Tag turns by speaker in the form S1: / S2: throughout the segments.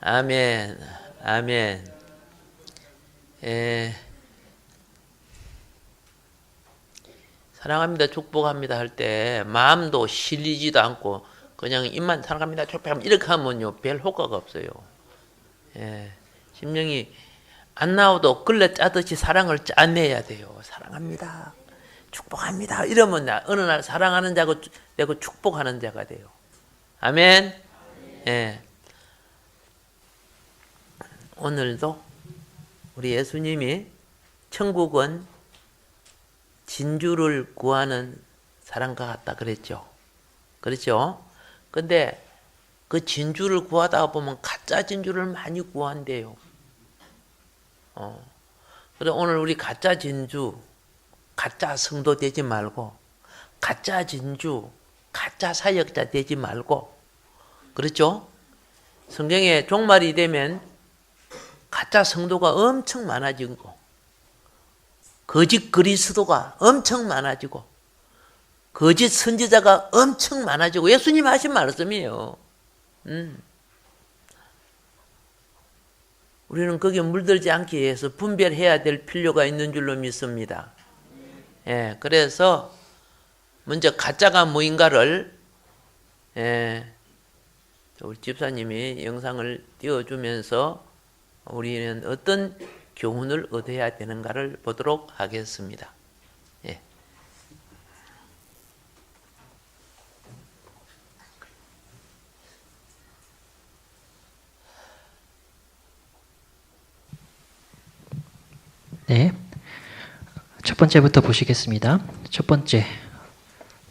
S1: 아멘. 아멘. 사랑합니다, 축복합니다 할 때 마음도 실리지도 않고 그냥 입만 사랑합니다, 축복합니다 이렇게 하면요 별 효과가 없어요. 심령이 안 나와도 걸레 짜듯이 사랑을 짜내야 돼요. 사랑합니다, 축복합니다 이러면 어느 날 사랑하는 자가 되고 축복하는 자가 돼요. 아멘. 오늘도 우리 예수님이 천국은 진주를 구하는 사람과 같다 그랬죠. 그렇죠? 근데 그 진주를 구하다 보면 가짜 진주를 많이 구한대요. 그래 오늘 우리 가짜 진주, 가짜 성도 되지 말고 가짜 진주, 가짜 사역자 되지 말고, 그렇죠? 성경에 종말이 되면 가짜 성도가 엄청 많아지고 거짓 그리스도가 엄청 많아지고 거짓 선지자가 엄청 많아지고 예수님 하신 말씀이에요. 우리는 거기에 물들지 않기 위해서 분별해야 될 필요가 있는 줄로 믿습니다. 그래서 먼저 가짜가 뭐인가를 우리 집사님이 영상을 띄워주면서 우리는 어떤 교훈을 얻어야 되는가를 보도록 하겠습니다.
S2: 네, 첫 번째부터 보시겠습니다. 첫 번째,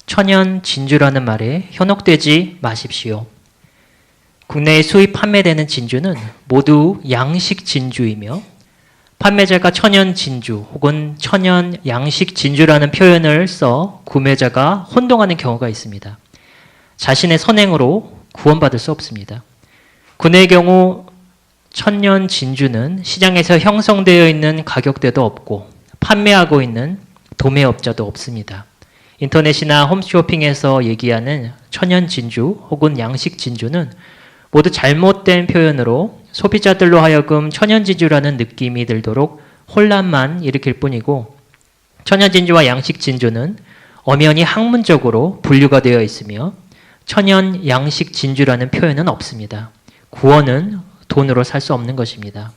S2: 천연 진주라는 말에 현혹되지 마십시오. 국내에 수입 판매되는 진주는 모두 양식 진주이며 판매자가 천연 진주 혹은 천연 양식 진주라는 표현을 써 구매자가 혼동하는 경우가 있습니다. 자신의 선행으로 구원받을 수 없습니다. 국내의 경우 천연 진주는 시장에서 형성되어 있는 가격대도 없고 판매하고 있는 도매업자도 없습니다. 인터넷이나 홈쇼핑에서 얘기하는 천연 진주 혹은 양식 진주는 모두 잘못된 표현으로 소비자들로 하여금 천연 진주라는 느낌이 들도록 혼란만 일으킬 뿐이고, 천연 진주와 양식 진주는 엄연히 학문적으로 분류가 되어 있으며 천연 양식 진주라는 표현은 없습니다. 구원은 돈으로 살 수 없는 것입니다.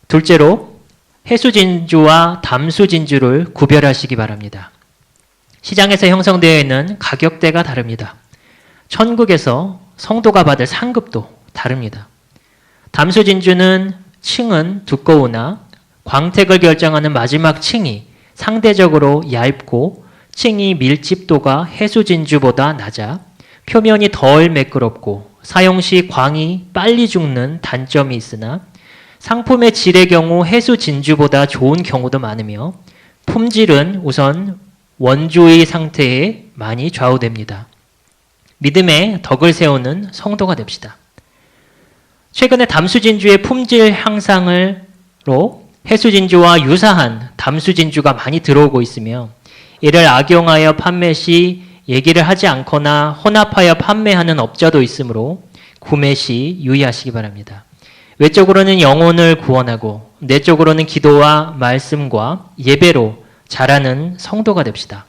S2: 둘째로 해수 진주와 담수 진주를 구별하시기 바랍니다. 시장에서 형성되어 있는 가격대가 다릅니다. 천국에서 성도가 받을 상급도 다릅니다. 담수 진주는 층은 두꺼우나 광택을 결정하는 마지막 층이 상대적으로 얇고 층이 밀집도가 해수 진주보다 낮아 표면이 덜 매끄럽고 사용 시 광이 빨리 죽는 단점이 있으나 상품의 질의 경우 해수 진주보다 좋은 경우도 많으며 품질은 우선 원주의 상태에 많이 좌우됩니다. 믿음의 덕을 세우는 성도가 됩시다. 최근에 담수진주의 품질 향상으로 해수진주와 유사한 담수진주가 많이 들어오고 있으며 이를 악용하여 판매 시 얘기를 하지 않거나 혼합하여 판매하는 업자도 있으므로 구매 시 유의하시기 바랍니다. 외적으로는 영혼을 구원하고 내적으로는 기도와 말씀과 예배로 자라는 성도가 됩시다.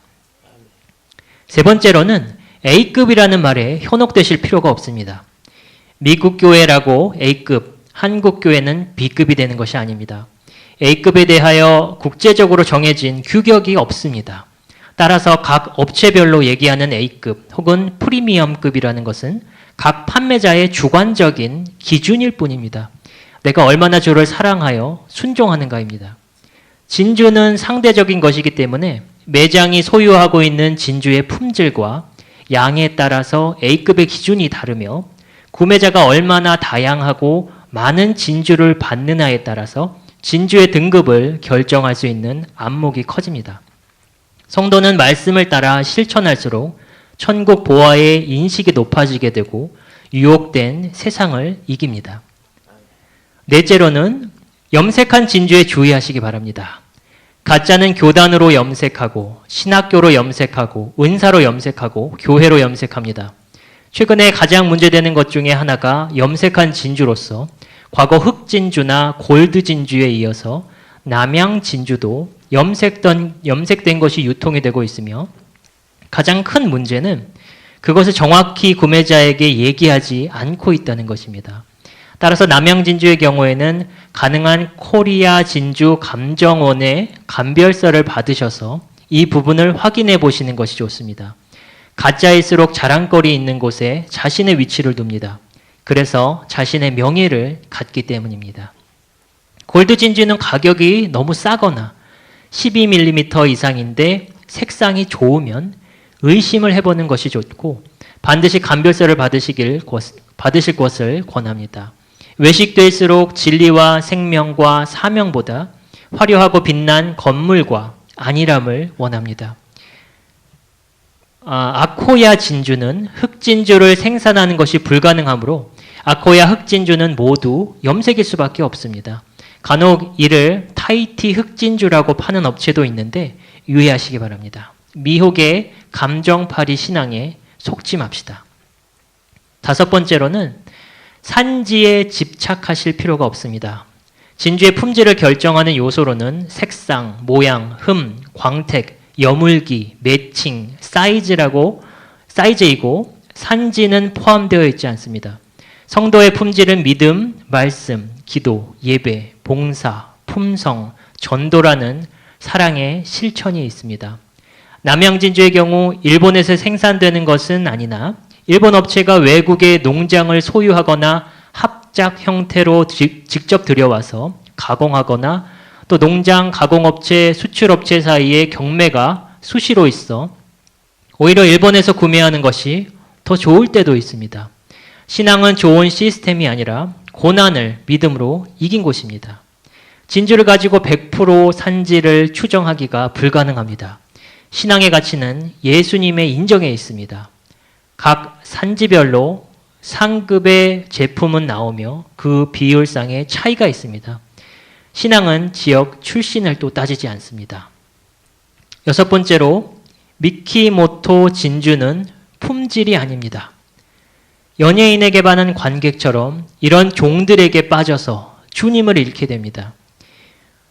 S2: 세 번째로는 A급이라는 말에 현혹되실 필요가 없습니다. 미국 교회라고 A급, 한국 교회는 B급이 되는 것이 아닙니다. A급에 대하여 국제적으로 정해진 규격이 없습니다. 따라서 각 업체별로 얘기하는 A급 혹은 프리미엄급이라는 것은 각 판매자의 주관적인 기준일 뿐입니다. 내가 얼마나 주를 사랑하여 순종하는가입니다. 진주는 상대적인 것이기 때문에 매장이 소유하고 있는 진주의 품질과 양에 따라서 A급의 기준이 다르며 구매자가 얼마나 다양하고 많은 진주를 받느냐에 따라서 진주의 등급을 결정할 수 있는 안목이 커집니다. 성도는 말씀을 따라 실천할수록 천국 보화의 인식이 높아지게 되고 유혹된 세상을 이깁니다. 넷째로는 염색한 진주에 주의하시기 바랍니다. 가짜는 교단으로 염색하고 신학교로 염색하고 은사로 염색하고 교회로 염색합니다. 최근에 가장 문제되는 것 중에 하나가 염색한 진주로서 과거 흑진주나 골드진주에 이어서 남양진주도 염색된 것이 유통이 되고 있으며 가장 큰 문제는 그것을 정확히 구매자에게 얘기하지 않고 있다는 것입니다. 따라서 남양진주의 경우에는 가능한 코리아 진주 감정원의 감별서를 받으셔서 이 부분을 확인해 보시는 것이 좋습니다. 가짜일수록 자랑거리 있는 곳에 자신의 위치를 둡니다. 그래서 자신의 명예를 갖기 때문입니다. 골드 진주는 가격이 너무 싸거나 12mm 이상인데 색상이 좋으면 의심을 해보는 것이 좋고 반드시 감별서를 받으실 것을 권합니다. 외식될수록 진리와 생명과 사명보다 화려하고 빛난 건물과 안일함을 원합니다. 아코야 진주는 흑진주를 생산하는 것이 불가능하므로 아코야 흑진주는 모두 염색일 수밖에 없습니다. 간혹 이를 타이티 흑진주라고 파는 업체도 있는데 유의하시기 바랍니다. 미혹의 감정파리 신앙에 속지 맙시다. 다섯 번째로는 산지에 집착하실 필요가 없습니다. 진주의 품질을 결정하는 요소로는 색상, 모양, 흠, 광택, 여물기, 매칭, 사이즈이고 산지는 포함되어 있지 않습니다. 성도의 품질은 믿음, 말씀, 기도, 예배, 봉사, 품성, 전도라는 사랑의 실천이 있습니다. 남양진주의 경우 일본에서 생산되는 것은 아니나 일본 업체가 외국의 농장을 소유하거나 합작 형태로 직접 들여와서 가공하거나 또 농장 가공업체, 수출업체 사이에 경매가 수시로 있어 오히려 일본에서 구매하는 것이 더 좋을 때도 있습니다. 신앙은 좋은 시스템이 아니라 고난을 믿음으로 이긴 곳입니다. 진주를 가지고 100% 산지를 추정하기가 불가능합니다. 신앙의 가치는 예수님의 인정에 있습니다. 각 산지별로 상급의 제품은 나오며 그 비율상의 차이가 있습니다. 신앙은 지역 출신을 또 따지지 않습니다. 여섯 번째로 미키모토 진주는 품질이 아닙니다. 연예인에게 반한 관객처럼 이런 종들에게 빠져서 주님을 잃게 됩니다.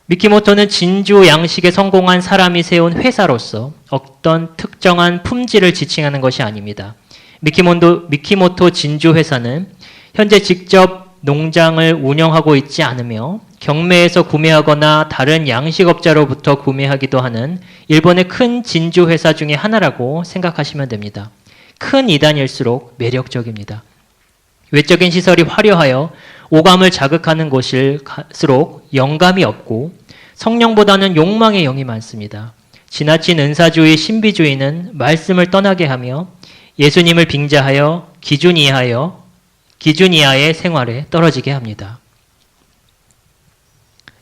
S2: 미키모토는 진주 양식에 성공한 사람이 세운 회사로서 어떤 특정한 품질을 지칭하는 것이 아닙니다. 미키모토 진주 회사는 현재 직접 농장을 운영하고 있지 않으며 경매에서 구매하거나 다른 양식업자로부터 구매하기도 하는 일본의 큰 진주 회사 중에 하나라고 생각하시면 됩니다. 큰 이단일수록 매력적입니다. 외적인 시설이 화려하여 오감을 자극하는 곳일수록 영감이 없고 성령보다는 욕망의 영이 많습니다. 지나친 은사주의 신비주의는 말씀을 떠나게 하며 예수님을 빙자하여 기준 이하의 생활에 떨어지게 합니다.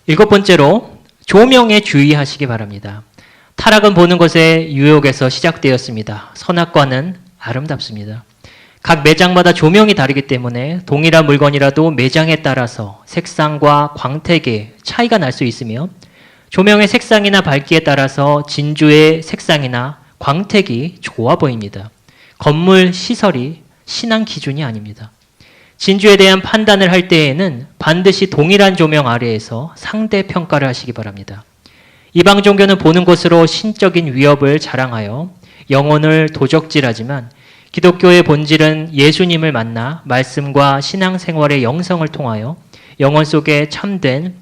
S2: 일곱 번째로 조명에 주의하시기 바랍니다. 타락은 보는 것의 유혹에서 시작되었습니다. 선악과는 아름답습니다. 각 매장마다 조명이 다르기 때문에 동일한 물건이라도 매장에 따라서 색상과 광택에 차이가 날 수 있으며 조명의 색상이나 밝기에 따라서 진주의 색상이나 광택이 좋아 보입니다. 건물 시설이 신앙 기준이 아닙니다. 진주에 대한 판단을 할 때에는 반드시 동일한 조명 아래에서 상대 평가를 하시기 바랍니다. 이방 종교는 보는 것으로 신적인 위협을 자랑하여 영혼을 도적질하지만 기독교의 본질은 예수님을 만나 말씀과 신앙생활의 영성을 통하여 영혼 속에 참된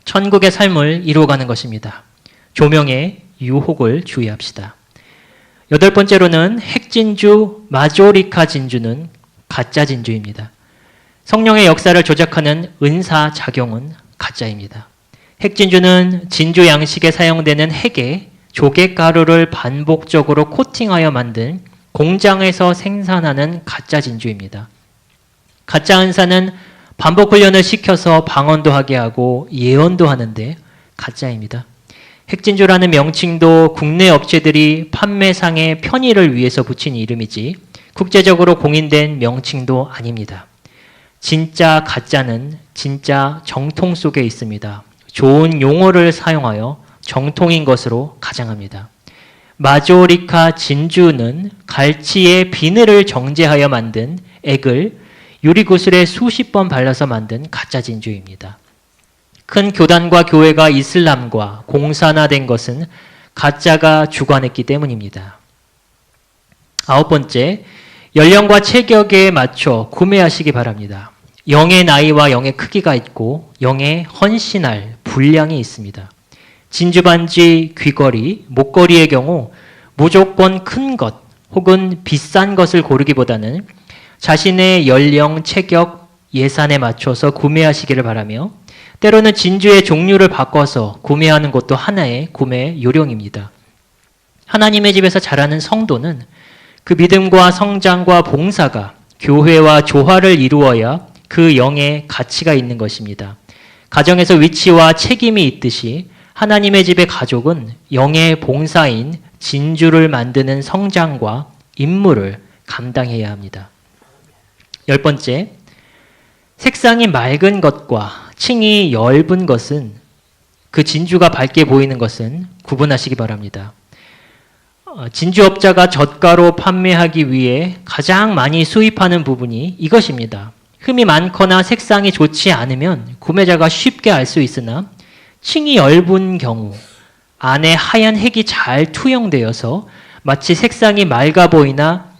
S2: 천국의 삶을 이루어가는 것입니다. 조명의 유혹을 주의합시다. 여덟 번째로는 핵진주 마조리카 진주는 가짜 진주입니다. 성령의 역사를 조작하는 은사 작용은 가짜입니다. 핵진주는 진주 양식에 사용되는 핵에 조개가루를 반복적으로 코팅하여 만든 공장에서 생산하는 가짜 진주입니다. 가짜 은사는 반복 훈련을 시켜서 방언도 하게 하고 예언도 하는데 가짜입니다. 핵진주라는 명칭도 국내 업체들이 판매상의 편의를 위해서 붙인 이름이지 국제적으로 공인된 명칭도 아닙니다. 진짜 가짜는 진짜 정통 속에 있습니다. 좋은 용어를 사용하여 정통인 것으로 가장합니다. 마조리카 진주는 갈치의 비늘을 정제하여 만든 액을 유리구슬에 수십 번 발라서 만든 가짜 진주입니다. 큰 교단과 교회가 이슬람과 공산화된 것은 가짜가 주관했기 때문입니다. 9번째, 연령과 체격에 맞춰 구매하시기 바랍니다. 영의 나이와 영의 크기가 있고 영의 헌신할 분량이 있습니다. 진주반지, 귀걸이, 목걸이의 경우 무조건 큰 것 혹은 비싼 것을 고르기보다는 자신의 연령, 체격, 예산에 맞춰서 구매하시기를 바라며 때로는 진주의 종류를 바꿔서 구매하는 것도 하나의 구매 요령입니다. 하나님의 집에서 자라는 성도는 그 믿음과 성장과 봉사가 교회와 조화를 이루어야 그 영의 가치가 있는 것입니다. 가정에서 위치와 책임이 있듯이 하나님의 집의 가족은 영의 봉사인 진주를 만드는 성장과 임무를 감당해야 합니다. 10번째, 색상이 맑은 것과 층이 엷은 것은 그 진주가 밝게 보이는 것은 구분하시기 바랍니다. 진주업자가 젓가로 판매하기 위해 가장 많이 수입하는 부분이 이것입니다. 흠이 많거나 색상이 좋지 않으면 구매자가 쉽게 알 수 있으나 층이 엷은 경우 안에 하얀 핵이 잘 투영되어서 마치 색상이 맑아 보이나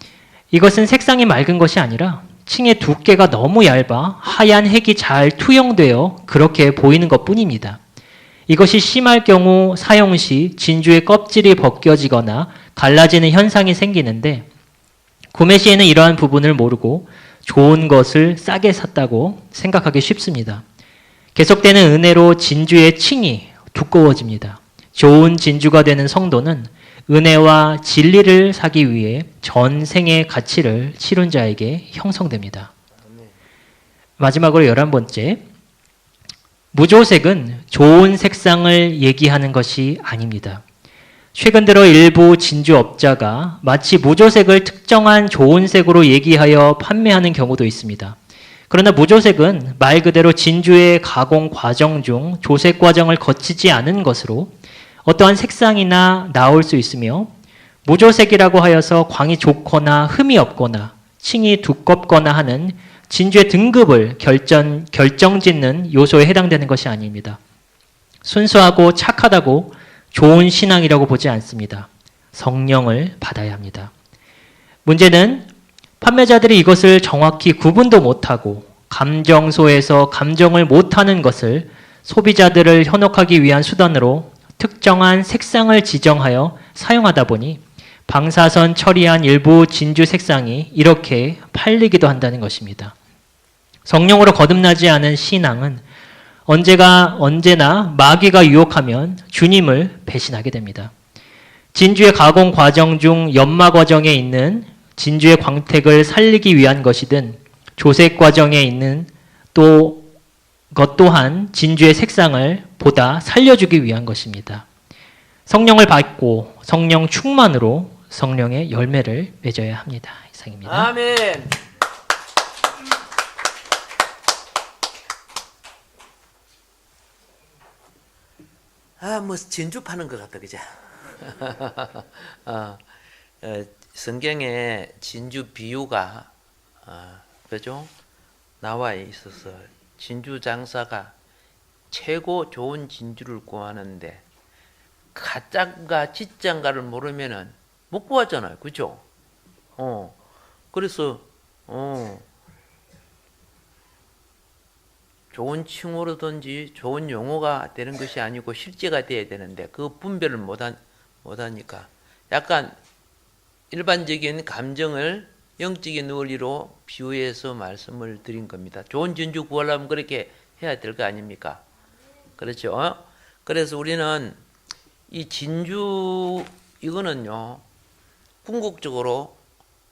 S2: 이것은 색상이 맑은 것이 아니라 층의 두께가 너무 얇아 하얀 핵이 잘 투영되어 그렇게 보이는 것뿐입니다. 이것이 심할 경우 사용 시 진주의 껍질이 벗겨지거나 갈라지는 현상이 생기는데 구매 시에는 이러한 부분을 모르고 좋은 것을 싸게 샀다고 생각하기 쉽습니다. 계속되는 은혜로 진주의 층이 두꺼워집니다. 좋은 진주가 되는 성도는 은혜와 진리를 사기 위해 전생의 가치를 치른 자에게 형성됩니다. 마지막으로 11번째, 무조색은 좋은 색상을 얘기하는 것이 아닙니다. 최근 들어 일부 진주업자가 마치 무조색을 특정한 좋은 색으로 얘기하여 판매하는 경우도 있습니다. 그러나 무조색은 말 그대로 진주의 가공 과정 중 조색 과정을 거치지 않은 것으로 어떠한 색상이나 나올 수 있으며 무조색이라고 하여서 광이 좋거나 흠이 없거나 층이 두껍거나 하는 진주의 등급을 결정짓는 요소에 해당되는 것이 아닙니다. 순수하고 착하다고 좋은 신앙이라고 보지 않습니다. 성령을 받아야 합니다. 문제는 판매자들이 이것을 정확히 구분도 못하고 감정소에서 감정을 못하는 것을 소비자들을 현혹하기 위한 수단으로 특정한 색상을 지정하여 사용하다 보니 방사선 처리한 일부 진주 색상이 이렇게 팔리기도 한다는 것입니다. 성령으로 거듭나지 않은 신앙은 언제나 마귀가 유혹하면 주님을 배신하게 됩니다. 진주의 가공 과정 중 연마 과정에 있는 진주의 광택을 살리기 위한 것이든 조색 과정에 있는 것 또한 진주의 색상을 보다 살려주기 위한 것입니다. 성령을 받고 성령 충만으로 성령의 열매를 맺어야 합니다. 이상입니다.
S1: 아멘. 뭐 진주 파는 것 같다, 그죠? 성경에 진주 비유가 그죠? 나와 있어서 진주 장사가 최고 좋은 진주를 구하는데 가짜인가 진짜인가를 모르면은 못 구하잖아요, 그죠? 그래서 좋은 칭호로든지 좋은 용어가 되는 것이 아니고 실제가 돼야 되는데 그 분별을 못하니까 약간 일반적인 감정을 영적인 논리로 비유해서 말씀을 드린 겁니다. 좋은 진주 구하려면 그렇게 해야 될 거 아닙니까? 그렇죠? 그래서 우리는 이 진주 이거는요, 궁극적으로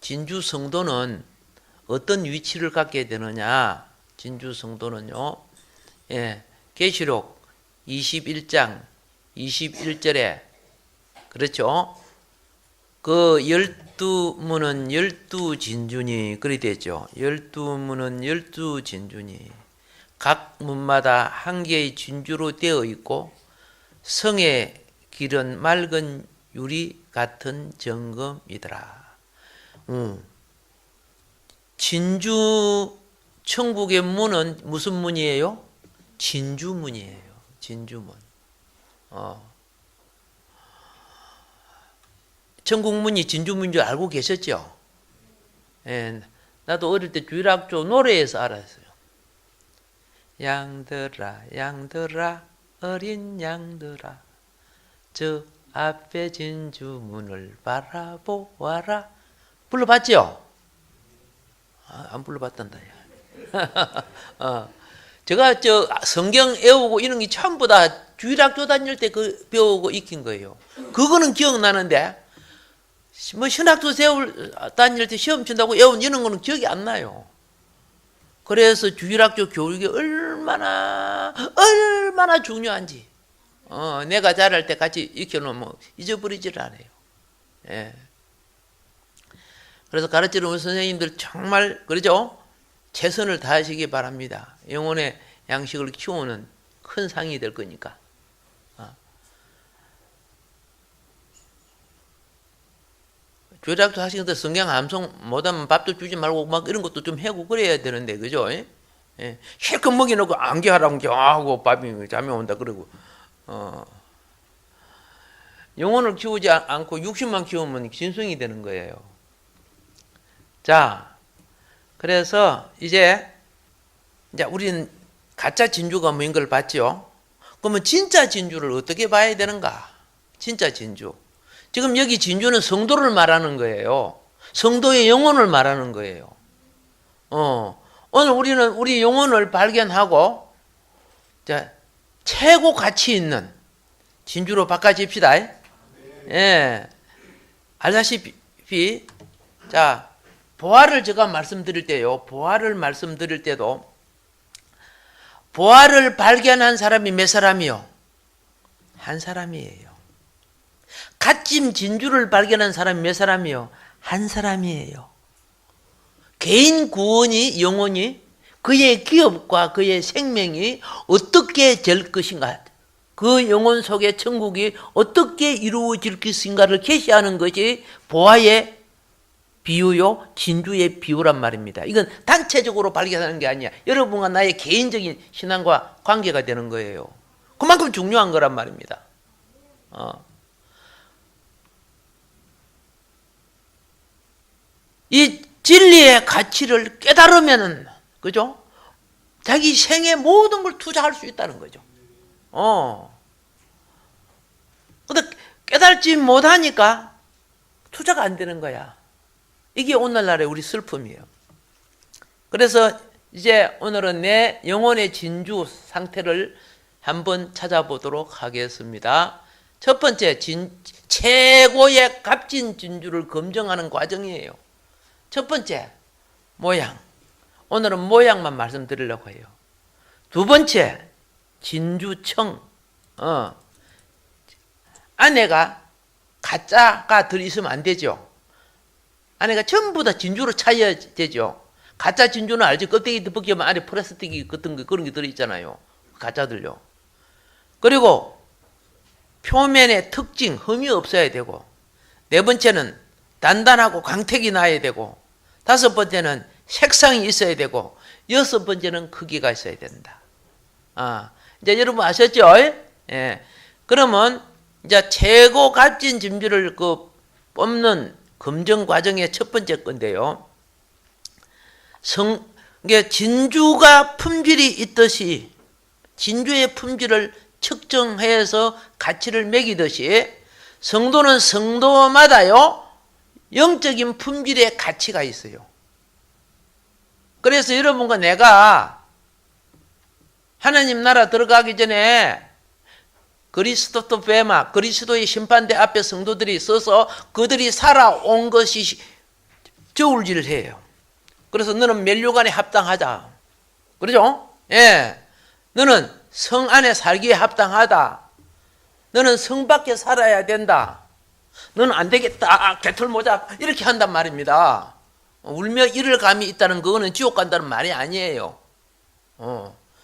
S1: 진주 성도는 어떤 위치를 갖게 되느냐? 진주 성도는요, 계시록 21장 21절에 그렇죠? 그 12문은 12진주니 그리 되죠. 12문은 12진주니 각 문마다 한 개의 진주로 되어 있고 성의 길은 맑은 유리 같은 정금이더라. 진주 천국의 문은 무슨 문이에요? 진주문이에요. 진주문. 천국문이 진주문인 줄 알고 계셨죠? 예, 나도 어릴 때 주일학교 노래에서 알았어요. 양들아 양들아 어린 양들아 저 앞에 진주문을 바라보아라. 불러봤죠? 안 불러봤단다. 제가 저 성경 외우고 이런 게 전부 다 주일학교 다닐 때 그 배우고 익힌 거예요. 그거는 기억나는데 뭐 신학교 다닐 때 시험 친다고 외운 이런 거는 기억이 안 나요. 그래서 주일학교 교육이 얼마나 중요한지 내가 잘할 때 같이 익혀놓으면 잊어버리지를 않아요. 예. 그래서 가르치는 선생님들 정말 그러죠? 최선을 다하시기 바랍니다. 영혼의 양식을 키우는 큰 상이 될 거니까. 주일학교 하시는데 성경 암송 못하면 밥도 주지 말고 막 이런 것도 좀 해고 그래야 되는데, 그죠? 예. 실컷 먹여놓고 안개하라고 하고 밥이 잠이 온다 그러고. 영혼을 키우지 않고 육신만 키우면 진성이 되는 거예요. 자, 그래서 이제 우리는 가짜 진주가 뭐인 걸 봤죠? 그러면 진짜 진주를 어떻게 봐야 되는가? 진짜 진주. 지금 여기 진주는 성도를 말하는 거예요. 성도의 영혼을 말하는 거예요. 오늘 우리는 우리 영혼을 발견하고 최고 가치 있는 진주로 바꿔집시다. 예. 알다시피 보화를 제가 말씀드릴 때요. 보화를 말씀드릴 때도 보화를 발견한 사람이 몇 사람이요? 한 사람이에요. 갓짐 진주를 발견한 사람이 몇 사람이요? 한 사람이에요. 개인 구원이 영혼이 그의 기업과 그의 생명이 어떻게 될 것인가, 그 영혼 속의 천국이 어떻게 이루어질 것인가를 계시하는 것이 보화의 비유요, 진주의 비유란 말입니다. 이건 단체적으로 발견하는 게 아니야. 여러분과 나의 개인적인 신앙과 관계가 되는 거예요. 그만큼 중요한 거란 말입니다. 이 진리의 가치를 깨달으면은, 그죠? 자기 생의 모든 걸 투자할 수 있다는 거죠. 근데 깨달지 못하니까 투자가 안 되는 거야. 이게 오늘날의 우리 슬픔이에요. 그래서 이제 오늘은 내 영혼의 진주 상태를 한번 찾아보도록 하겠습니다. 첫 번째, 최고의 값진 진주를 검증하는 과정이에요. 첫 번째, 모양. 오늘은 모양만 말씀드리려고 해요. 두 번째, 진주청. 안에가 가짜가 들어있으면 안 되죠. 안에가 전부 다 진주로 차야 되죠. 가짜 진주는 알죠? 껍데기 벗기면 안에 플라스틱이 같은 거, 그런 게 들어있잖아요. 가짜들요. 그리고 표면의 특징, 흠이 없어야 되고, 네 번째는 단단하고 광택이 나야 되고, 다섯 번째는 색상이 있어야 되고, 여섯 번째는 크기가 있어야 된다. 이제 여러분 아셨죠? 예. 그러면 이제 최고 값진 진주를 뽑는 검증 과정의 첫 번째 건데요. 이게 진주가 품질이 있듯이 진주의 품질을 측정해서 가치를 매기듯이 성도는 성도마다요 영적인 품질의 가치가 있어요. 그래서 여러분과 내가 하나님 나라 들어가기 전에 그리스도 베마, 그리스도의 심판대 앞에 성도들이 서서 그들이 살아온 것이 저울질을 해요. 그래서 너는 멸류관에 합당하다. 그러죠? 예. 너는 성 안에 살기에 합당하다. 너는 성 밖에 살아야 된다. 너는 안 되겠다. 개털모자. 이렇게 한단 말입니다. 울며 이를 감이 있다는 그거는 지옥 간다는 말이 아니에요.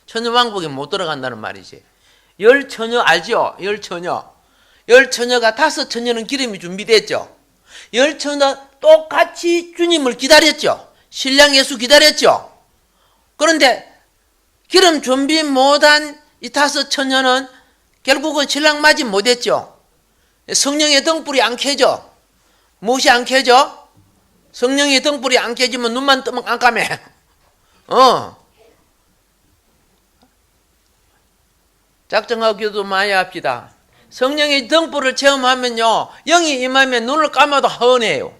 S1: 천녀왕국에 못 들어간다는 말이지. 열처녀 알죠? 열처녀. 열 처녀가 다섯 처녀는 기름이 준비됐죠. 열 처녀 똑같이 주님을 기다렸죠. 신랑 예수 기다렸죠. 그런데 기름 준비 못한 이 다섯 처녀는 결국은 신랑 맞이 못했죠. 성령의 등불이 안 켜져. 무엇이 안 켜져? 성령의 등불이 안 켜지면 눈만 뜨면 깜깜해. 작정하고 기도 많이 합시다. 성령의 등불을 체험하면요, 영이 임하면 눈을 감아도 하은해요.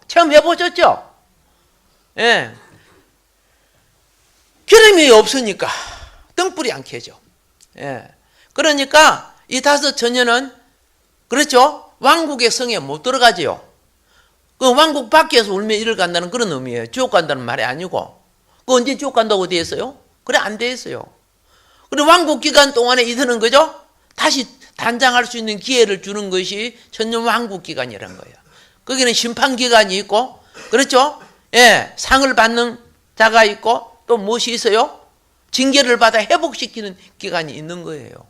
S1: 체험해 보셨죠? 예. 기름이 없으니까 등불이 안 켜져. 예. 그러니까 이 다섯 처녀는 그렇죠? 왕국의 성에 못 들어가지요. 그 왕국 밖에서 울며 이를 간다는 그런 의미예요. 지옥 간다는 말이 아니고. 그 언제 지옥 간다고 되어 있어요? 그래 안 되어 있어요. 그리고 왕국 기간 동안에 이드는 거죠. 다시 단장할 수 있는 기회를 주는 것이 천년 왕국 기간이라는 거예요. 거기는 심판 기간이 있고, 그렇죠? 예, 상을 받는 자가 있고, 또 무엇이 있어요? 징계를 받아 회복시키는 기간이 있는 거예요.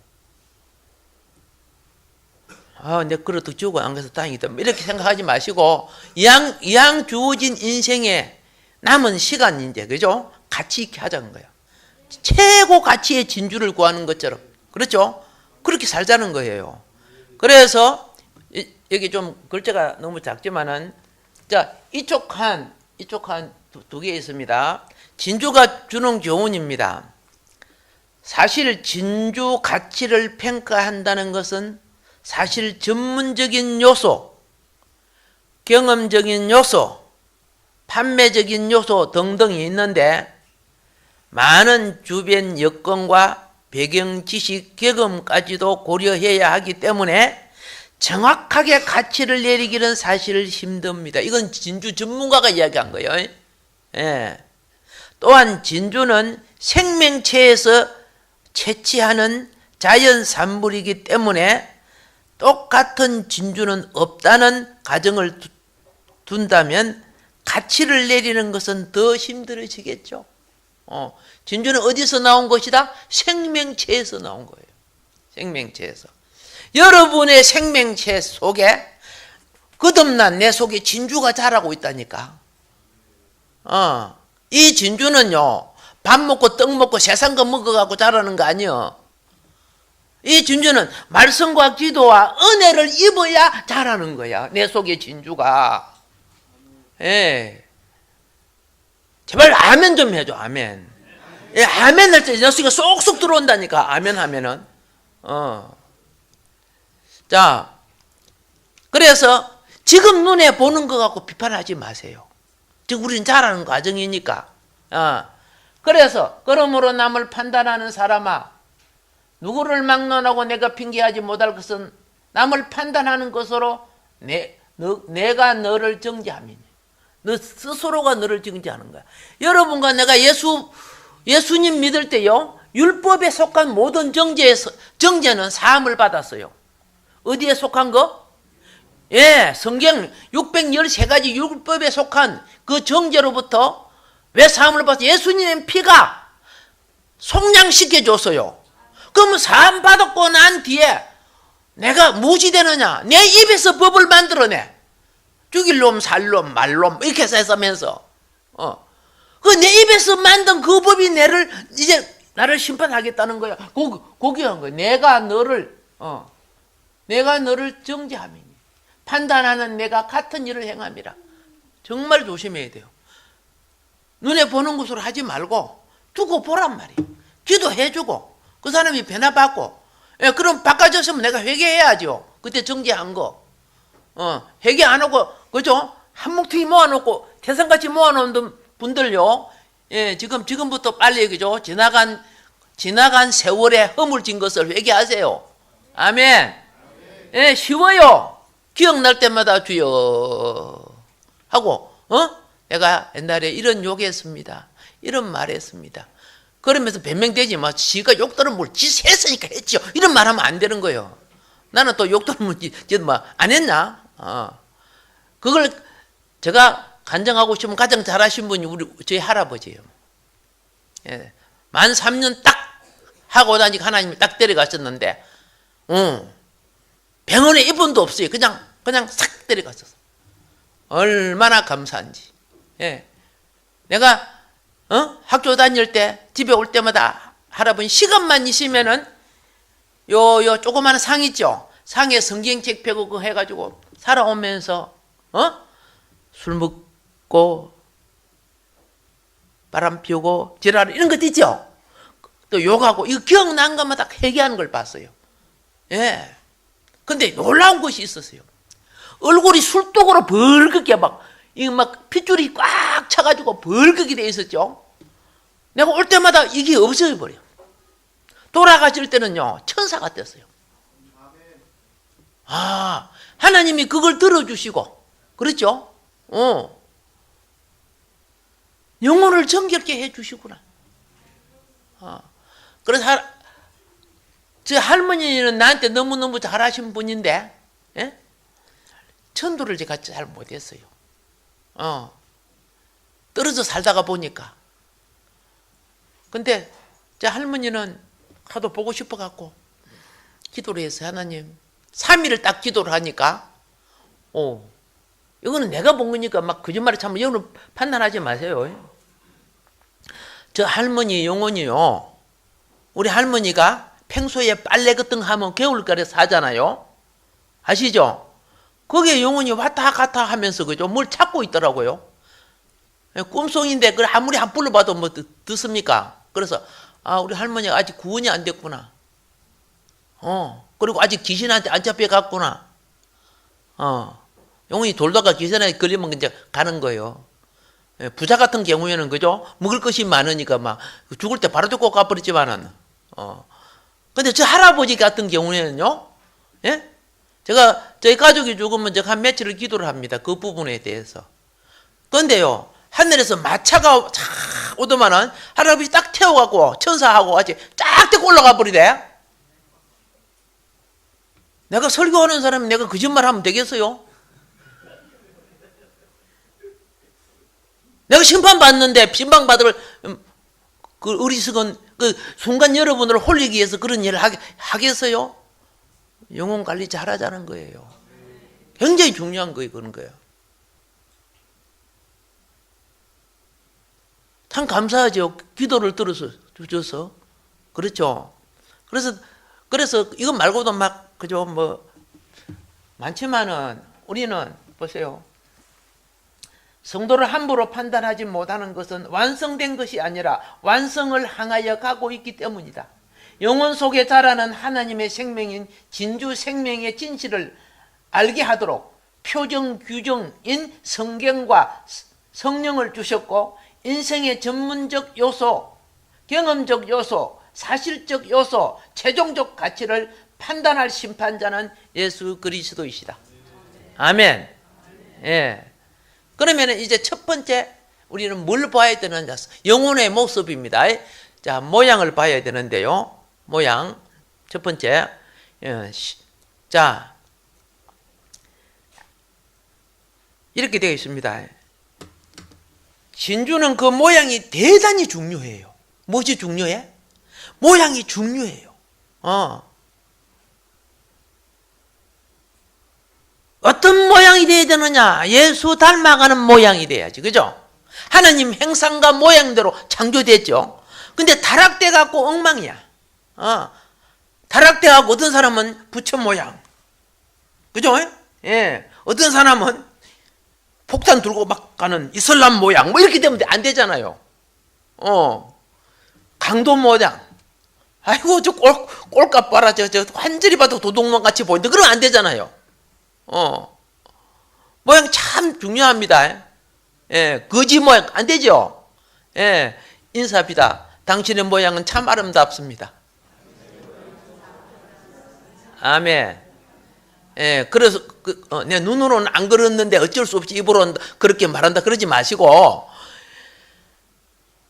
S1: 내 그릇도 주고 안 가서 다행이다. 이렇게 생각하지 마시고, 이왕 주어진 인생에 남은 시간 이제, 그죠? 가치 있게 하자는 거예요. 최고 가치의 진주를 구하는 것처럼, 그렇죠? 그렇게 살자는 거예요. 그래서 여기 좀 글자가 너무 작지만은, 자, 이쪽 한 두 개 있습니다. 진주가 주는 교훈입니다. 사실 진주 가치를 평가한다는 것은 사실 전문적인 요소, 경험적인 요소, 판매적인 요소 등등이 있는데 많은 주변 여건과 배경 지식, 경험까지도 고려해야 하기 때문에 정확하게 가치를 내리기는 사실 힘듭니다. 이건 진주 전문가가 이야기한 거예요. 예. 또한 진주는 생명체에서 채취하는 자연 산물이기 때문에 똑같은 진주는 없다는 가정을 둔다면 가치를 내리는 것은 더 힘들어지겠죠. 진주는 어디서 나온 것이다? 생명체에서 나온 거예요. 생명체에서. 여러분의 생명체 속에 거듭난 내 속에 진주가 자라고 있다니까. 이 진주는요, 밥 먹고 떡 먹고 세상 거 먹어갖고 자라는 거 아니요. 이 진주는 말씀과 기도와 은혜를 입어야 자라는 거야. 내 속에 진주가. 예. 제발 아멘 좀 해줘. 아멘. 예, 아멘 할 때 내 속에 쏙쏙 들어온다니까. 아멘 하면은. 자, 그래서 지금 눈에 보는 거 갖고 비판하지 마세요. 지금 우리는 자라는 과정이니까. 그래서 그러므로 남을 판단하는 사람아, 누구를 막론하고 내가 핑계하지 못할 것은 남을 판단하는 것으로 내가 너를 정죄함이니. 너 스스로가 너를 정죄하는 거야. 여러분과 내가 예수님 믿을 때요, 율법에 속한 모든 정죄는 사함을 받았어요. 어디에 속한 거? 예, 성경 613가지 율법에 속한 그 정죄로부터 왜 사함을 받았어요? 예수님의 피가 속량시켜 줬어요. 그러면 사함 받았고 난 뒤에 내가 무엇이 되느냐? 내 입에서 법을 만들어내. 죽일 놈, 살 놈, 말 놈, 이렇게 해서면서. 그 내 입에서 만든 그 법이 이제 나를 심판하겠다는 거야. 거기 한 거야. 내가 너를 정죄함이니. 판단하는 내가 같은 일을 행함이라. 정말 조심해야 돼요. 눈에 보는 것으로 하지 말고 두고 보란 말이에요. 기도해주고 그 사람이 변화받고, 예, 그럼 바꿔줬으면 내가 회개해야죠. 그때 정죄한 거. 회개 안 하고, 그죠? 한뭉퉁이 모아놓고 태산같이 모아놓은 분들요, 예, 지금부터 빨리, 그죠? 지나간 세월에 허물진 것을 회개하세요. 아멘. 예, 쉬워요. 기억날 때마다 주여 하고, 내가 옛날에 이런 욕했습니다. 이런 말 했습니다. 그러면서 변명되지 마. 지가 욕 들으면 뭘 했으니까 했죠. 이런 말 하면 안 되는 거예요. 나는 또 욕 들으면 안 했나? 그걸 제가 간증하고 싶으면 가장 잘하신 분이 저희 할아버지예요. 예. 만 3년 딱 하고 나니까 하나님이 딱 데려갔었는데, 병원에 입원도 없어요. 그냥 싹 데려갔었어. 얼마나 감사한지. 예. 내가 학교 다닐 때 집에 올 때마다 할아버지 시간만 있으면은 요 조그마한 상 있죠. 상에 성경책 펴고 그거 해가지고 살아오면서 술 먹고 바람 피우고 지랄 이런 것도 있죠. 또 욕하고 이거 기억난 것마다 회개하는 걸 봤어요. 예. 근데 놀라운 것이 있었어요. 얼굴이 술독으로 벌겋게 막 핏줄이 꽉 차가지고 벌겋게 돼 있었죠. 내가 올 때마다 이게 없어져 버려. 돌아가실 때는요 천사 같았어요. 아, 하나님이 그걸 들어주시고, 그렇죠? 영혼을 정결케 해주시구나. 그래서 저 할머니는 나한테 너무너무 잘하신 분인데, 예? 전도를 제가 잘 못했어요. 떨어져 살다가 보니까. 근데 제 할머니는 하도 보고 싶어갖고 기도를 했어요. 하나님. 3일을 딱 기도를 하니까, 이거는 내가 본 거니까 막 거짓말을 참으면 이거는 판단하지 마세요. 저 할머니 영혼이요. 우리 할머니가 평소에 빨래 같은 거 하면 겨울가에서 하잖아요. 아시죠? 거기에 영혼이 왔다 갔다 하면서 그죠? 뭘 찾고 있더라고요. 꿈속인데 그걸 아무리 한 불러봐도 뭐 듣습니까? 그래서 우리 할머니가 아직 구원이 안 됐구나. 그리고 아직 귀신한테 안 잡혀갔구나. 영혼이 돌다가 귀신한테 걸리면 이제 가는 거예요. 부자 같은 경우에는 그죠? 먹을 것이 많으니까 막 죽을 때 바로 듣고 가버리지만은. 근데 저 할아버지 같은 경우에는요, 예? 저희 가족이 죽으면 제가 한 며칠을 기도를 합니다. 그 부분에 대해서. 그런데요, 하늘에서 마차가 쫙 오더만은 할아버지 딱 태워갖고 천사하고 같이 쫙 데리고 올라가 버리대. 내가 설교하는 사람이 내가 거짓말 하면 되겠어요? 내가 심판받는데 심판받을 그 어리석은 그 순간 여러분을 홀리기 위해서 그런 일을 하겠어요? 영혼 관리 잘하자는 거예요. 굉장히 중요한 거예요. 그런 거예요. 참 감사하죠. 기도를 들어서 주셔서. 그렇죠. 그래서 이것 말고도 막 그죠 뭐 많지만은 우리는 보세요. 성도를 함부로 판단하지 못하는 것은 완성된 것이 아니라 완성을 향하여 가고 있기 때문이다. 영혼 속에 자라는 하나님의 생명인 진주 생명의 진실을 알게 하도록 표정 규정인 성경과 성령을 주셨고, 인생의 전문적 요소, 경험적 요소, 사실적 요소, 최종적 가치를 판단할 심판자는 예수 그리스도이시다. 아멘. 예. 그러면 이제 첫 번째 우리는 뭘 봐야 되느냐? 영혼의 모습입니다. 자, 모양을 봐야 되는데요. 모양. 첫 번째. 자, 이렇게 되어 있습니다. 진주는 그 모양이 대단히 중요해요. 무엇이 중요해? 모양이 중요해요. 어떤 모양이 돼야 되느냐? 예수 닮아가는 모양이 돼야지. 그죠? 하나님 형상과 모양대로 창조됐죠. 근데 타락돼 갖고 엉망이야. 타락돼 갖고 어떤 사람은 부처 모양. 그죠? 예. 어떤 사람은 폭탄 들고 막 가는 이슬람 모양. 뭐 이렇게 되면 안 되잖아요. 강도 모양. 아이고, 저 꼴값 봐라. 저 완전히 봐도 도둑놈 같이 보이는데 그러면 안 되잖아요. 모양 참 중요합니다. 예, 거지 모양 안 되죠. 예, 인사합니다. 당신의 모양은 참 아름답습니다. 아멘. 예, 그래서 내 눈으로는 안 그렸는데 어쩔 수 없이 입으로는 그렇게 말한다 그러지 마시고,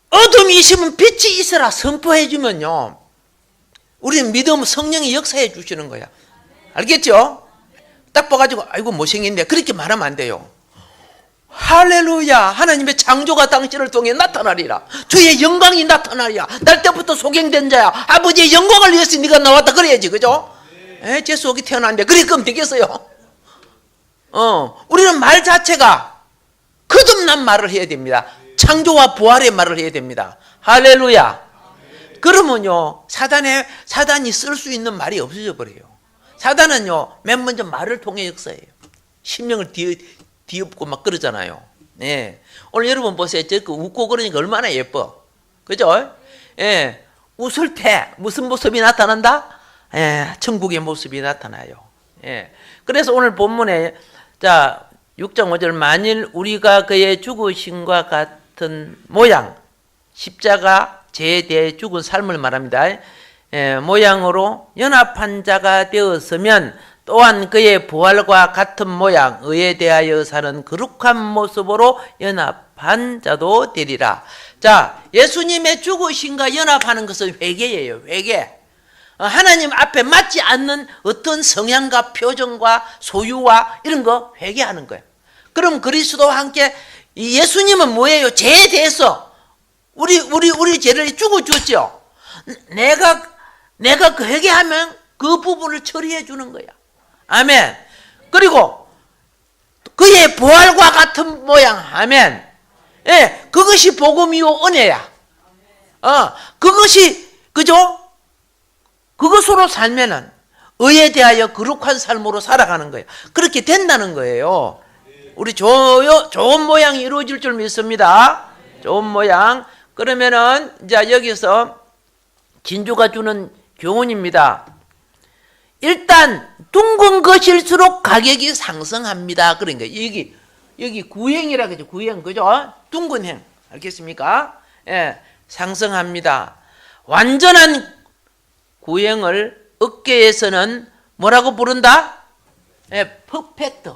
S1: 어둠이 있으면 빛이 있어라 선포해 주면요, 우리는 믿음 성령이 역사해 주시는 거야. 알겠죠? 딱 봐가지고 아이고 못생긴데 그렇게 말하면 안 돼요. 할렐루야. 하나님의 창조가 당신을 통해 나타나리라. 주의 영광이 나타나리라. 날 때부터 소경된 자야. 아버지의 영광을 위해서 네가 나왔다 그래야지. 그죠? 제 속이 태어났는데 그래 그럼 되겠어요? 우리는 말 자체가 거듭난 말을 해야 됩니다. 창조와 부활의 말을 해야 됩니다. 할렐루야. 그러면요, 사단이 쓸 수 있는 말이 없어져 버려요. 사단은요, 맨 먼저 말을 통해 역사해요. 심령을 뒤엎고 막 그러잖아요. 예. 오늘 여러분 보세요. 그 웃고 그러니까 얼마나 예뻐. 그죠? 예. 웃을 때 무슨 모습이 나타난다? 예. 천국의 모습이 나타나요. 예. 그래서 오늘 본문에, 자, 6장 5절, 만일 우리가 그의 죽으심과 같은 모양, 십자가 죄에 대해 죽은 삶을 말합니다. 모양으로 연합한 자가 되었으면 또한 그의 부활과 같은 모양, 의에 대하여 사는 거룩한 모습으로 연합한 자도 되리라. 자, 예수님의 죽으심과 연합하는 것은 회개예요. 회개. 하나님 앞에 맞지 않는 어떤 성향과 표정과 소유와 이런 거 회개하는 거예요. 그럼 그리스도와 함께 예수님은 뭐예요? 죄에 대해서 우리 죄를 죽어줬죠. 내가 그 회개하면 그 부분을 처리해 주는 거야. 아멘. 그리고 그의 부활과 같은 모양. 아멘. 예, 그것이 복음이요 은혜야. 그것이 그죠? 그것으로 살면은 의에 대하여 거룩한 삶으로 살아가는 거예요. 그렇게 된다는 거예요. 우리 좋은 모양이 이루어질 줄 믿습니다. 좋은 모양. 그러면은 이제 여기서 진주가 주는 교훈입니다. 일단 둥근 것일수록 가격이 상승합니다. 그러니까 여기 구행이라 그러죠. 구행 그죠? 둥근 행 알겠습니까? 예, 상승합니다. 완전한 구행을 업계에서는 뭐라고 부른다? 예, 퍼펙트.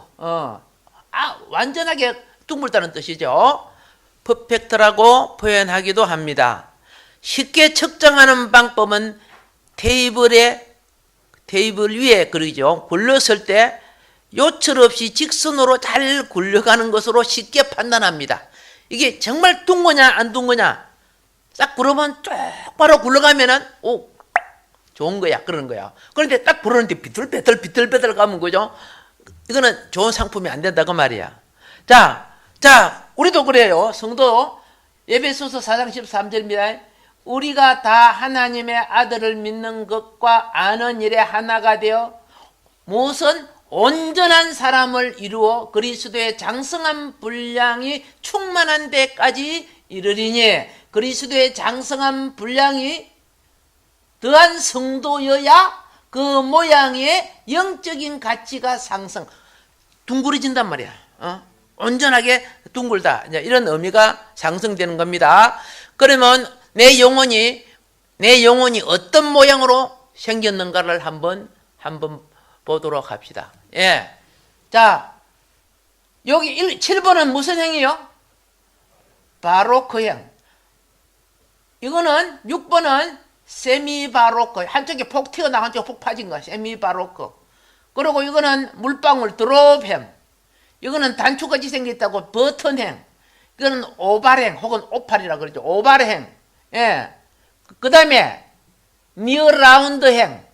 S1: 완전하게 둥글다는 뜻이죠. 퍼펙트라고 표현하기도 합니다. 쉽게 측정하는 방법은 테이블 위에 그러죠. 굴렀을 때 요철 없이 직선으로 잘 굴러가는 것으로 쉽게 판단합니다. 이게 정말 둥거냐 안 둥거냐 딱 굴러면 똑바로 굴러가면은 좋은 거야 그러는 거야. 그런데 딱 부르는데 비틀비틀 가면 그죠? 이거는 좋은 상품이 안 된다고 말이야. 자 우리도 그래요. 성도 에베소서 4장 13절입니다. 우리가 다 하나님의 아들을 믿는 것과 아는 일에 하나가 되어 무엇은 온전한 사람을 이루어 그리스도의 장성한 분량이 충만한 데까지 이르리니, 그리스도의 장성한 분량이 더한 성도여야 그 모양의 영적인 가치가 상승, 둥그러진단 말이야. 온전하게 둥글다. 이런 의미가 상승되는 겁니다. 그러면 내 영혼이 어떤 모양으로 생겼는가를 한번 보도록 합시다. 예. 자, 여기 7번은 무슨 행이요? 바로크 행. 이거는 6번은 세미 바로크. 한쪽에 폭 튀어나와 한쪽에 폭 파진 거. 세미 바로크. 그리고 이거는 물방울 드롭 행. 이거는 단추같이 생겼다고 버튼 행. 이거는 오발행 혹은 오팔이라고 그러죠. 오발행. 예. 그 다음에 니어 라운드 행.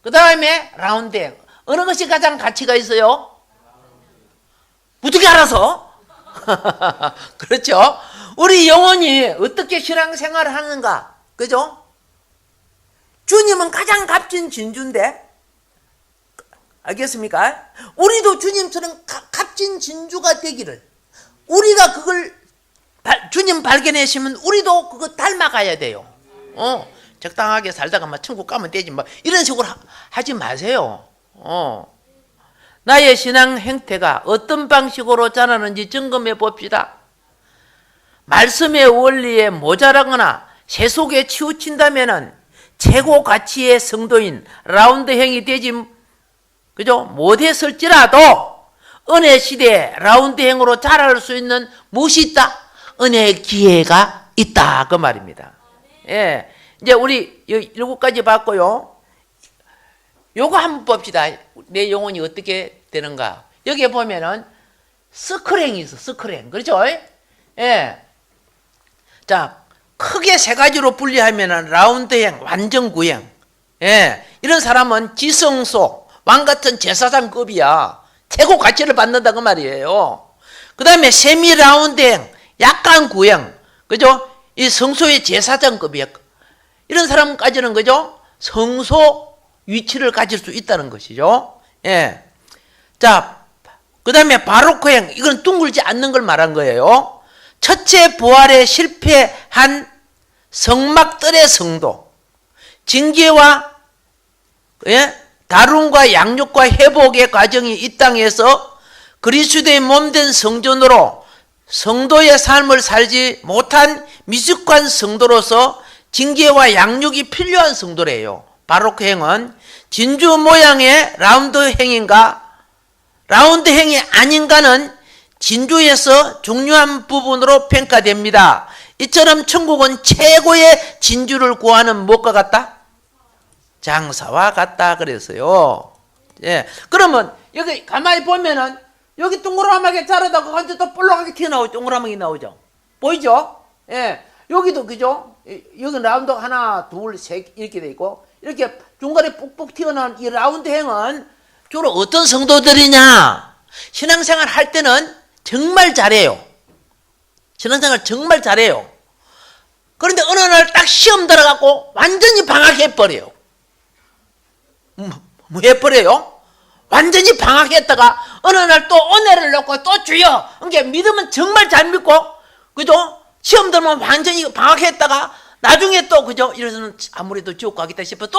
S1: 그 다음에 라운드 행. 어느 것이 가장 가치가 있어요? 어떻게 알아서? 그렇죠? 우리 영혼이 어떻게 신앙생활을 하는가? 그죠? 주님은 가장 값진 진주인데, 알겠습니까? 우리도 주님처럼 값진 진주가 되기를, 우리가 그걸 주님 발견하시면 우리도 그거 닮아가야 돼요. 적당하게 살다가 막 천국 가면 되지 뭐 이런 식으로 하지 마세요. 나의 신앙 행태가 어떤 방식으로 자라는지 점검해 봅시다. 말씀의 원리에 모자라거나 세속에 치우친다면은 최고 가치의 성도인 라운드 행이 되지 그죠? 못했을지라도 은혜 시대에 라운드 행으로 자랄 수 있는 무엇이 있다? 은혜의 기회가 있다 그 말입니다. 예, 이제 우리 7가지 봤고요. 요거 한번 봅시다. 내 영혼이 어떻게 되는가. 여기에 보면은 스크랭이 있어. 스크랭. 그렇죠? 예. 자, 크게 3가지로 분리하면은 라운드행, 완전구행. 예, 이런 사람은 지성소, 왕 같은 제사장급이야. 최고 가치를 받는다 그 말이에요. 그 다음에 세미 라운드행, 약간 구행, 그죠? 이 성소의 제사장급이야. 이런 사람까지는 그죠? 성소 위치를 가질 수 있다는 것이죠. 예. 자, 그 다음에 바로크행, 이건 둥글지 않는 걸 말한 거예요. 첫째 부활에 실패한 성막들의 성도, 징계와 다룸과 양육과 회복의 과정이 이 땅에서 그리스도의 몸된 성전으로 성도의 삶을 살지 못한 미숙한 성도로서 징계와 양육이 필요한 성도래요. 바로크 행은 진주 모양의 라운드 행인가 라운드 행이 아닌가는 진주에서 중요한 부분으로 평가됩니다. 이처럼 천국은 최고의 진주를 구하는 무엇과 같다? 장사와 같다 그랬어요. 예. 그러면 여기 가만히 보면은 여기 동그라하게 자르다가 완전 또 볼록하게 튀어나오죠. 동그라하게 나오죠. 보이죠? 예. 여기도 그죠? 여기 라운드 하나, 둘, 셋 이렇게 돼 있고 이렇게 중간에 뿍뿍 튀어나온 이 라운드 행은 주로 어떤 성도들이냐? 신앙생활 할 때는 정말 잘해요. 신앙생활 정말 잘해요. 그런데 어느 날 딱 시험 들어가고 완전히 방학해버려요. 뭐 해버려요? 완전히 방학했다가 어느 날 또 은혜를 놓고 또 주여. 그러니까 믿으면 정말 잘 믿고, 그죠? 시험 들면 완전히 방학했다가 나중에 또 그죠? 이래서는 아무래도 지옥 가겠다 싶어 또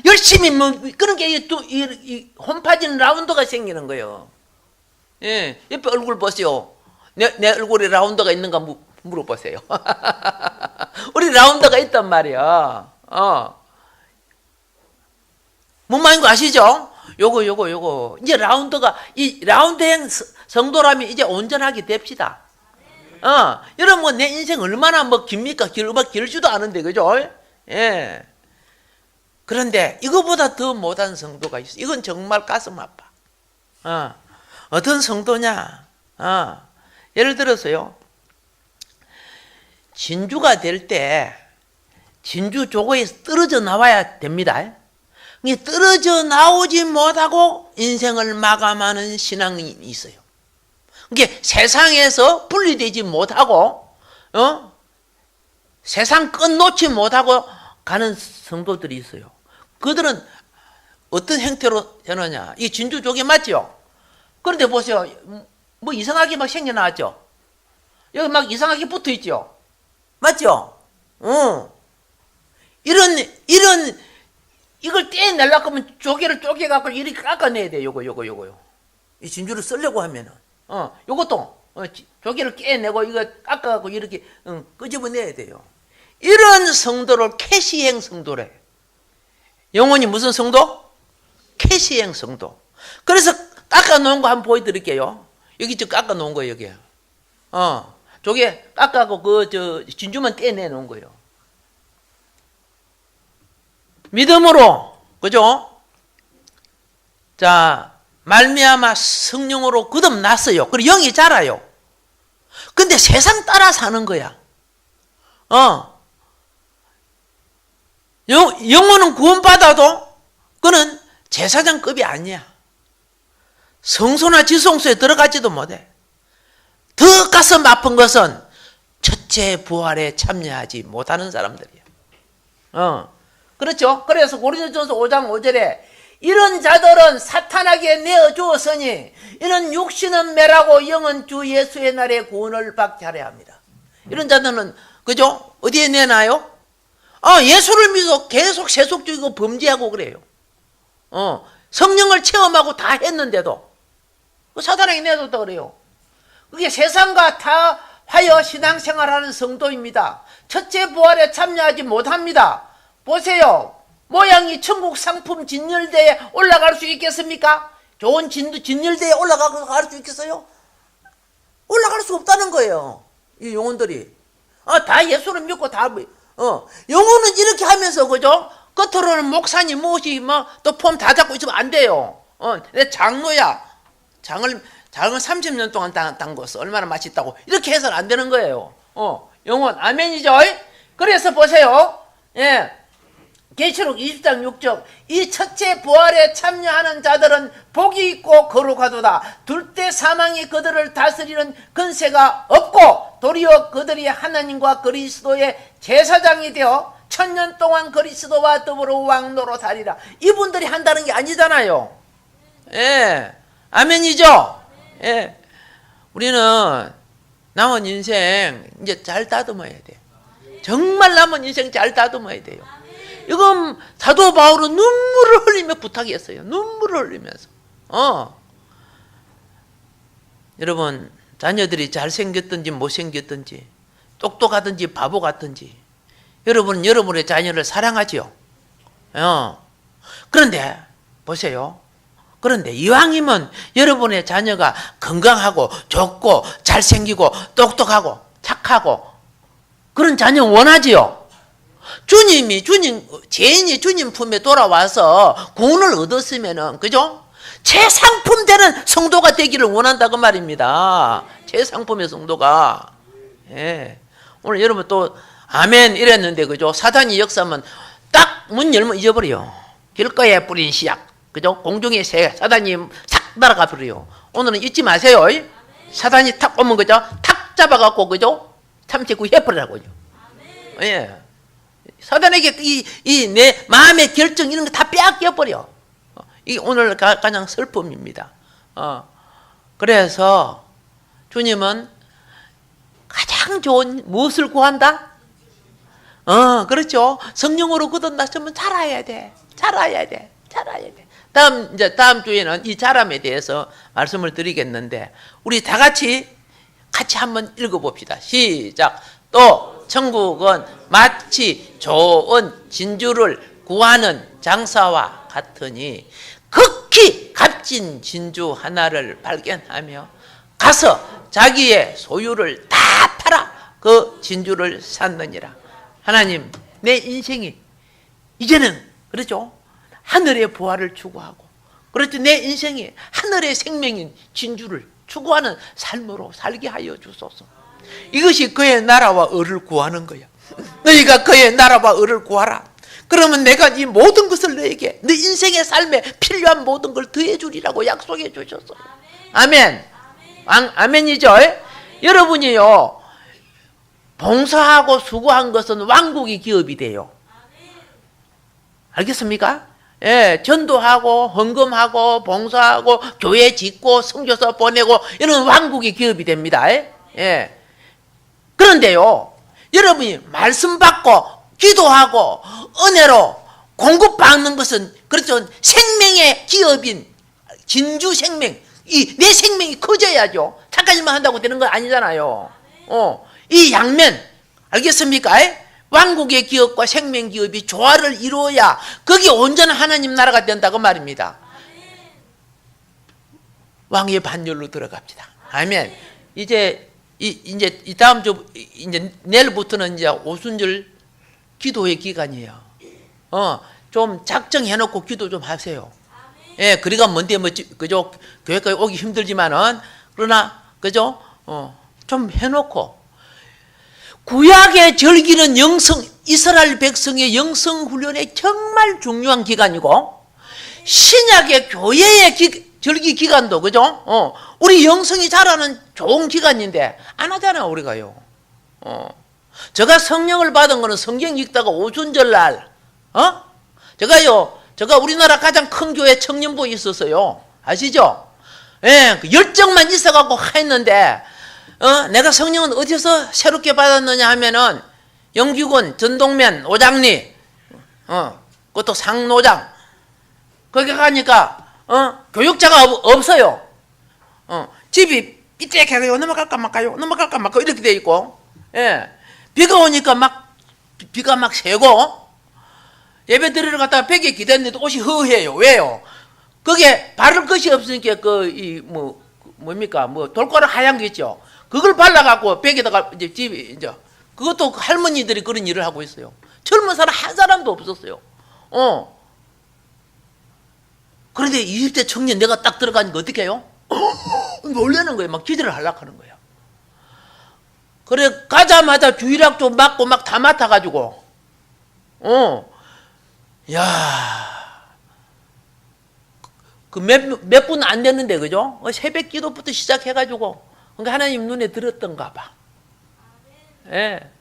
S1: 열심히 뭐 그런 게 또 이 홈파진 라운드가 생기는 거예요. 예, 옆에 얼굴 보세요. 내 얼굴에 라운드가 있는가 물어보세요. 우리 라운드가 있단 말이야. 뭔 말인 거 아시죠? 요거. 이제 라운드가, 이 라운드행 성도라면 이제 온전하게 됩시다. 여러분, 내 인생 얼마나 뭐 깁니까? 길지도 않은데, 그죠? 예. 그런데 이거보다 더 못한 성도가 있어. 이건 정말 가슴 아파. 어떤 성도냐? 예를 들어서요. 진주가 될 때, 진주 조거에서 떨어져 나와야 됩니다. 떨어져 나오지 못하고 인생을 마감하는 신앙이 있어요. 그게 세상에서 분리되지 못하고, 세상 끝 놓지 못하고 가는 성도들이 있어요. 그들은 어떤 형태로 되느냐? 이 진주 조개 맞죠? 그런데 보세요. 뭐 이상하게 막 생겨나왔죠? 여기 막 이상하게 붙어 있죠? 맞죠? 이걸 떼내려고 하면 조개를 쪼개갖고 이렇게 깎아내야 돼. 요거요. 이 진주를 쓰려고 하면은. 요것도, 조개를 깨내고 이거 깎아갖고 이렇게, 끄집어내야 돼요. 이런 성도를 캐시행 성도래. 영혼이 무슨 성도? 캐시행 성도. 그래서 깎아놓은 거 한번 보여드릴게요. 여기 저 깎아놓은 거예요, 여기. 조개 깎아갖고 진주만 떼내놓은 거예요. 믿음으로, 그죠? 자, 말미암아 성령으로 거듭났어요. 그리고 영이 자라요. 근데 세상 따라 사는 거야. 영혼은 구원받아도 그는 제사장급이 아니야. 성소나 지성소에 들어가지도 못해. 더 가슴 아픈 것은 첫째 부활에 참여하지 못하는 사람들이야. 그렇죠? 그래서 고린도전서 5장 5절에 이런 자들은 사탄에게 내어주었으니 이는 육신은 매라고 영은 주 예수의 날에 구원을 받게 하려 합니다. 이런 자들은 그죠? 어디에 내놔요? 예수를 믿어 계속 세속적이고 범죄하고 그래요. 성령을 체험하고 다 했는데도 사탄에게 내줬다 그래요. 그게 세상과 타하여 신앙생활하는 성도입니다. 첫째 부활에 참여하지 못합니다. 보세요. 모양이 천국 상품 진열대에 올라갈 수 있겠습니까? 좋은 진열대에 올라갈 수 있겠어요? 올라갈 수 없다는 거예요. 이 영혼들이. 다 예수를 믿고 다, 영혼은 이렇게 하면서, 그죠? 겉으로는 목사님 무엇이 또 폼 다 잡고 있으면 안 돼요. 내 장로야. 장을 30년 동안 담궜어. 얼마나 맛있다고. 이렇게 해서는 안 되는 거예요. 영혼. 아멘이죠? 그래서 보세요. 예. 계시록 20장 6절 이 첫째 부활에 참여하는 자들은 복이 있고 거룩하도다. 둘째 사망이 그들을 다스리는 근세가 없고 도리어 그들이 하나님과 그리스도의 제사장이 되어 1000년 동안 그리스도와 더불어 왕노로 살리라. 이분들이 한다는 게 아니잖아요. 예, 아멘이죠. 예, 우리는 남은 인생 이제 잘 다듬어야 돼. 정말 남은 인생 잘 다듬어야 돼요. 이건 사도 바울은 눈물을 흘리며 부탁했어요. 눈물을 흘리면서. 여러분, 자녀들이 잘생겼든지 못생겼든지 똑똑하든지 바보 같든지 여러분은 여러분의 자녀를 사랑하지요. 그런데 보세요. 그런데 이왕이면 여러분의 자녀가 건강하고 좋고 잘생기고 똑똑하고 착하고 그런 자녀 원하지요. 죄인이 주님 품에 돌아와서 구원을 얻었으면은, 그죠? 최상품 되는 성도가 되기를 원한다고 말입니다. 최상품의 성도가. 예. 오늘 여러분 또, 아멘 이랬는데, 그죠? 사단이 역사하면 딱 문 열면 잊어버려요. 길가에 뿌린 씨앗. 그죠? 공중의 새, 사단이 싹 날아가 버려요. 오늘은 잊지 마세요. 사단이 탁 오면, 그죠? 탁 잡아갖고, 그죠? 참치고 해버리라고요. 예. 사단에게 내 마음의 결정 이런 거 다 빼앗겨버려. 이게 오늘 가장 슬픔입니다. 그래서 주님은 가장 좋은 무엇을 구한다? 그렇죠. 성령으로 거듭났으면 자라야 돼. 다음 주에는 이 자람에 대해서 말씀을 드리겠는데, 우리 다 같이 한번 읽어봅시다. 시작. 또 천국은 마치 좋은 진주를 구하는 장사와 같으니 극히 값진 진주 하나를 발견하며 가서 자기의 소유를 다 팔아 그 진주를 샀느니라. 하나님, 내 인생이 이제는, 그렇죠, 하늘의 부활을 추구하고, 그렇죠, 내 인생이 하늘의 생명인 진주를 추구하는 삶으로 살게 하여 주소서. 이것이 그의 나라와 의를 구하는 거야. 너희가 그의 나라와 의를 구하라. 그러면 내가 이 모든 것을 너에게, 너 인생의 삶에 필요한 모든 걸 더해 주리라고 약속해 주셨어요. 아멘. 아멘이죠. 여러분이요, 봉사하고 수고한 것은 왕국의 기업이 돼요. 알겠습니까? 예, 전도하고 헌금하고 봉사하고 교회 짓고 선교사 보내고 이런 왕국의 기업이 됩니다. 예. 그런데요, 여러분이 말씀 받고 기도하고 은혜로 공급받는 것은, 그렇죠, 생명의 기업인 진주 생명, 내 생명이 커져야죠. 착한 일만 한다고 되는 건 아니잖아요. 이 양면, 알겠습니까? 왕국의 기업과 생명 기업이 조화를 이루어야 거기에 온전한 하나님 나라가 된다고 말입니다. 왕의 반열로 들어갑시다. 아멘. 이제 이 다음 주, 이제 내일부터는 이제 오순절 기도의 기간이에요. 좀 작정해놓고 기도 좀 하세요. 예, 그리가 뭔데, 그죠? 교회까지 오기 힘들지만은, 그러나, 그죠? 좀 해놓고. 구약의 절기는 이스라엘 백성의 영성 훈련에 정말 중요한 기간이고, 신약의 교회의 절기 기간도, 그죠? 우리 영성이 자라는 좋은 기간인데 안 하잖아요, 우리가요. 제가 성령을 받은 거는 성경 읽다가 오순절 날, 제가 우리나라 가장 큰 교회 청년부에 있었어요. 아시죠? 예, 그 열정만 있어갖고 했는데, 내가 성령은 어디서 새롭게 받았느냐 하면은 영기군 전동면 오장리, 그것도 상노장, 거기 가니까 교육자가 없어요. 집이 삐뚤해요. 넘어갈까 말까요? 이렇게 돼 있고, 예, 비가 오니까 비가 막 새고, 예배 드리러 갔다가 벽에 기댔는데도 옷이 허해요. 왜요? 거기에 바를 것이 없으니까 뭡니까? 돌가루 하얀 거 있죠. 그걸 발라갖고 벽에다가 이제 집이 이제 그것도 할머니들이 그런 일을 하고 있어요. 젊은 사람 한 사람도 없었어요. 그런데 20대 청년 내가 딱 들어가니까 어떻게 해요? 놀라는 거예요. 막 기대를 하려고 하는 거예요. 그래, 가자마자 주일학교 맞고 막 다 맡아가지고, 야, 그 몇 분 안 됐는데, 그죠? 새벽 기도부터 시작해가지고, 그러니까 하나님 눈에 들었던가 봐. 예.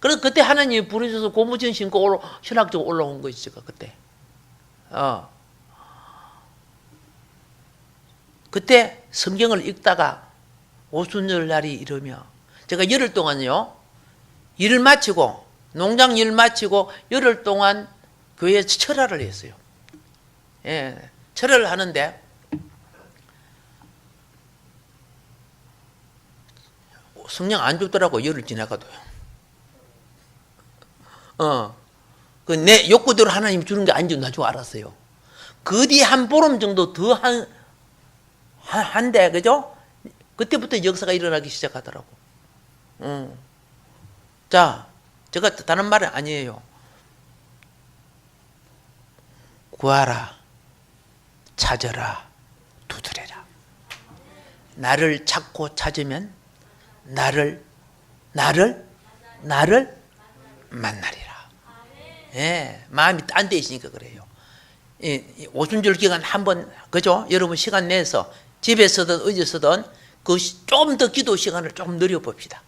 S1: 그래서 그때 하나님이 부르셔서 고무신 신고 신학적으로 올라온 거지, 제가 그때. 그때 성경을 읽다가 오순절 날이 이르며, 제가 열흘 동안요, 일을 마치고, 농장 일 마치고, 열흘 동안 교회에서 철야를 했어요. 예, 철야를 하는데, 성령 안 좋더라고, 열흘 지나가도요. 그 내 욕구대로 하나님 주는 게 아닌지 나중에 알았어요. 그 뒤에 한 보름 정도 더 한데, 그죠? 그때부터 역사가 일어나기 시작하더라고. 자, 제가 다른 말은 아니에요. 구하라, 찾아라, 두드려라. 나를 찾고 찾으면 나를 만나리라. 예, 마음이 딴 데 있으니까 그래요. 오순절 기간 한번, 그죠? 여러분 시간 내서 집에서든 어디서든 그 좀 더 기도 시간을 좀 늘려봅시다.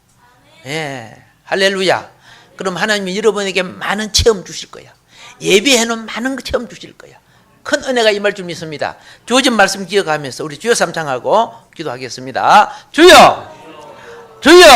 S1: 예, 할렐루야. 그럼 하나님이 여러분에게 많은 체험 주실 거야. 예비해놓은 많은 체험 주실 거야. 큰 은혜가 임할 줄 믿습니다. 주어진 말씀 기억하면서 우리 주여 삼창하고 기도하겠습니다. 주여! 주여!